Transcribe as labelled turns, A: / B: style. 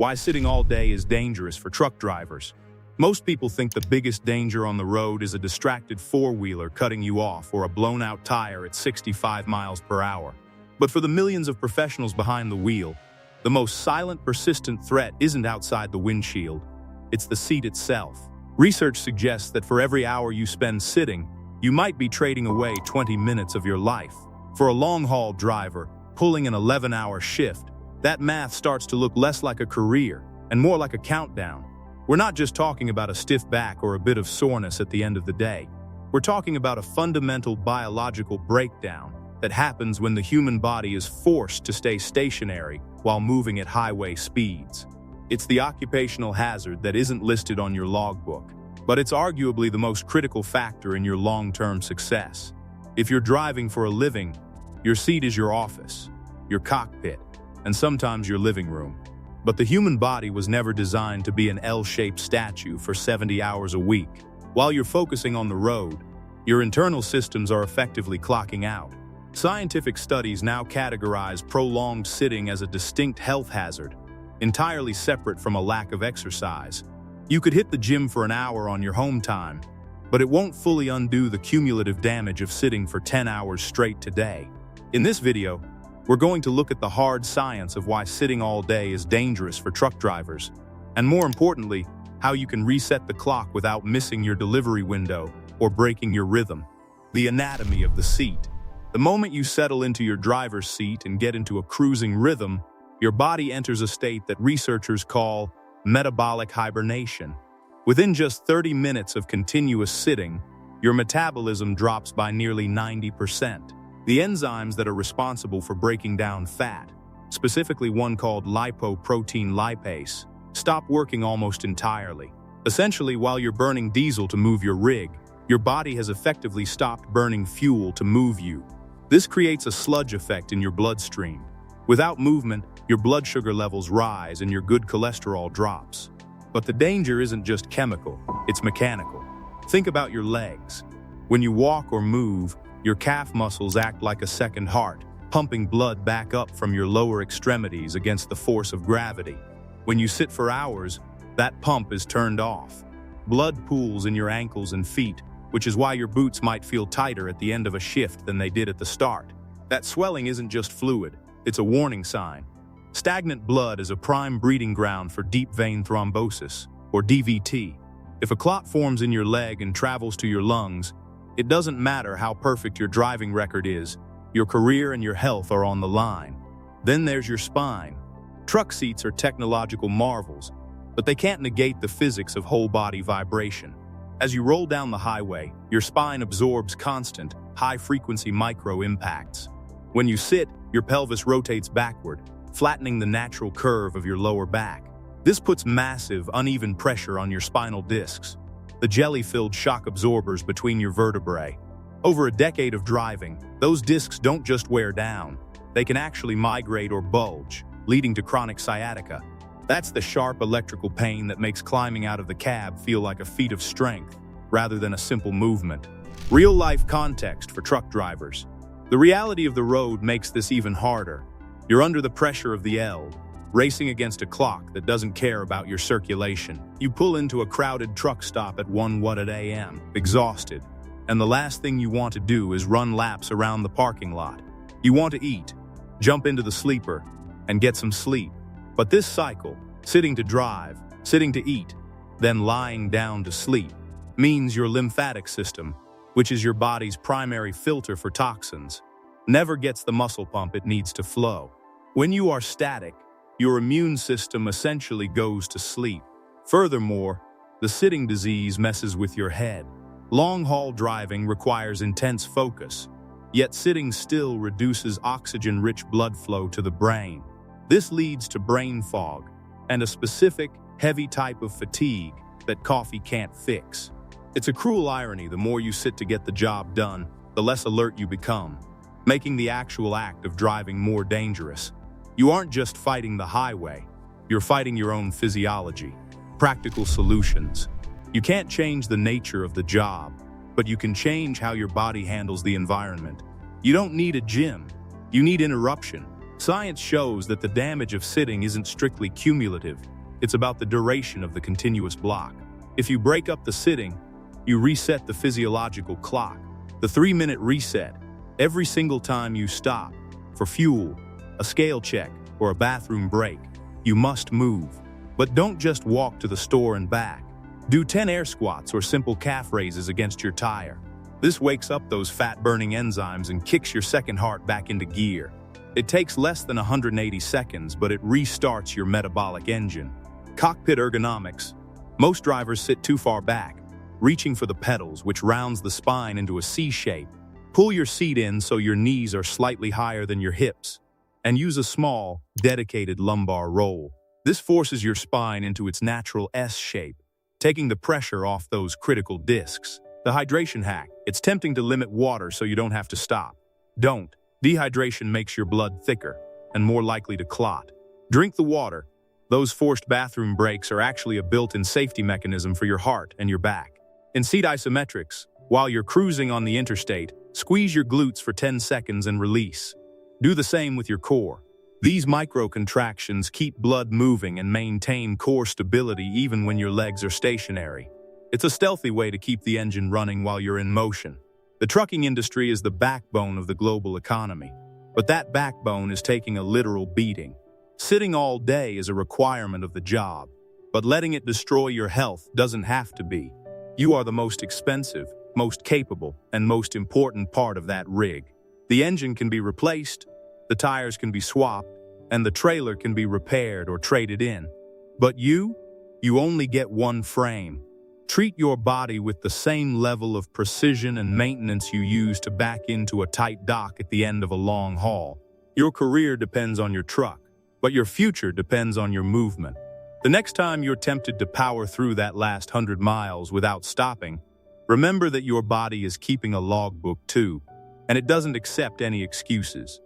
A: Why sitting all day is dangerous for truck drivers. Most people think the biggest danger on the road is a distracted four-wheeler cutting you off or a blown-out tire at 65 miles per hour. But for the millions of professionals behind the wheel, the most silent, persistent threat isn't outside the windshield. It's the seat itself. Research suggests that for every hour you spend sitting, you might be trading away 20 minutes of your life. For a long-haul driver, pulling an 11-hour shift, that math starts to look less like a career and more like a countdown. We're not just talking about a stiff back or a bit of soreness at the end of the day. We're talking about a fundamental biological breakdown that happens when the human body is forced to stay stationary while moving at highway speeds. It's the occupational hazard that isn't listed on your logbook, but it's arguably the most critical factor in your long-term success. If you're driving for a living, your seat is your office, your cockpit, and sometimes your living room. But the human body was never designed to be an L-shaped statue for 70 hours a week. While you're focusing on the road, your internal systems are effectively clocking out. Scientific studies now categorize prolonged sitting as a distinct health hazard, entirely separate from a lack of exercise. You could hit the gym for an hour on your home time, but it won't fully undo the cumulative damage of sitting for 10 hours straight today. In this video, we're going to look at the hard science of why sitting all day is dangerous for truck drivers, and more importantly, how you can reset the clock without missing your delivery window or breaking your rhythm. The anatomy of the seat. The moment you settle into your driver's seat and get into a cruising rhythm, your body enters a state that researchers call metabolic hibernation. Within just 30 minutes of continuous sitting, your metabolism drops by nearly 90%. The enzymes that are responsible for breaking down fat, specifically one called lipoprotein lipase, stop working almost entirely. Essentially, while you're burning diesel to move your rig, your body has effectively stopped burning fuel to move you. This creates a sludge effect in your bloodstream. Without movement, your blood sugar levels rise and your good cholesterol drops. But the danger isn't just chemical, it's mechanical. Think about your legs. When you walk or move, your calf muscles act like a second heart, pumping blood back up from your lower extremities against the force of gravity. When you sit for hours, that pump is turned off. Blood pools in your ankles and feet, which is why your boots might feel tighter at the end of a shift than they did at the start. That swelling isn't just fluid, it's a warning sign. Stagnant blood is a prime breeding ground for deep vein thrombosis, or DVT. If a clot forms in your leg and travels to your lungs, it doesn't matter how perfect your driving record is, your career and your health are on the line. Then there's your spine. Truck seats are technological marvels, but they can't negate the physics of whole-body vibration. As you roll down the highway, your spine absorbs constant, high-frequency micro-impacts. When you sit, your pelvis rotates backward, flattening the natural curve of your lower back. This puts massive, uneven pressure on your spinal discs, the jelly-filled shock absorbers between your vertebrae. Over a decade of driving, those discs don't just wear down, they can actually migrate or bulge, leading to chronic sciatica. That's the sharp electrical pain that makes climbing out of the cab feel like a feat of strength, rather than a simple movement. Real-life context for truck drivers. The reality of the road makes this even harder. You're under the pressure of the L, racing against a clock that doesn't care about your circulation. You pull into a crowded truck stop at 1 a.m., exhausted, and the last thing you want to do is run laps around the parking lot. You want to eat, jump into the sleeper, and get some sleep. But this cycle, sitting to drive, sitting to eat, then lying down to sleep, means your lymphatic system, which is your body's primary filter for toxins, never gets the muscle pump it needs to flow. When you are static, your immune system essentially goes to sleep. Furthermore, the sitting disease messes with your head. Long-haul driving requires intense focus, yet sitting still reduces oxygen-rich blood flow to the brain. This leads to brain fog and a specific, heavy type of fatigue that coffee can't fix. It's a cruel irony: the more you sit to get the job done, the less alert you become, making the actual act of driving more dangerous. You aren't just fighting the highway, you're fighting your own physiology. Practical solutions. You can't change the nature of the job, but you can change how your body handles the environment. You don't need a gym, you need interruption. Science shows that the damage of sitting isn't strictly cumulative. It's about the duration of the continuous block. If you break up the sitting, you reset the physiological clock. The 3-minute reset. Every single time you stop, for fuel, a scale check, or a bathroom break, you must move. But don't just walk to the store and back. Do 10 air squats or simple calf raises against your tire. This wakes up those fat-burning enzymes and kicks your second heart back into gear. It takes less than 180 seconds, but it restarts your metabolic engine. Cockpit ergonomics. Most drivers sit too far back, reaching for the pedals, which rounds the spine into a C shape. Pull your seat in so your knees are slightly higher than your hips, and use a small, dedicated lumbar roll. This forces your spine into its natural S shape, taking the pressure off those critical discs. The hydration hack. It's tempting to limit water so you don't have to stop. Don't. Dehydration makes your blood thicker and more likely to clot. Drink the water. Those forced bathroom breaks are actually a built-in safety mechanism for your heart and your back. In seat isometrics, while you're cruising on the interstate, squeeze your glutes for 10 seconds and release. Do the same with your core. These micro-contractions keep blood moving and maintain core stability even when your legs are stationary. It's a stealthy way to keep the engine running while you're in motion. The trucking industry is the backbone of the global economy, but that backbone is taking a literal beating. Sitting all day is a requirement of the job, but letting it destroy your health doesn't have to be. You are the most expensive, most capable, and most important part of that rig. The engine can be replaced, the tires can be swapped, and the trailer can be repaired or traded in. But you only get one frame. Treat your body with the same level of precision and maintenance you use to back into a tight dock at the end of a long haul. Your career depends on your truck, but your future depends on your movement. The next time you're tempted to power through that last 100 miles without stopping, remember that your body is keeping a logbook too, and it doesn't accept any excuses.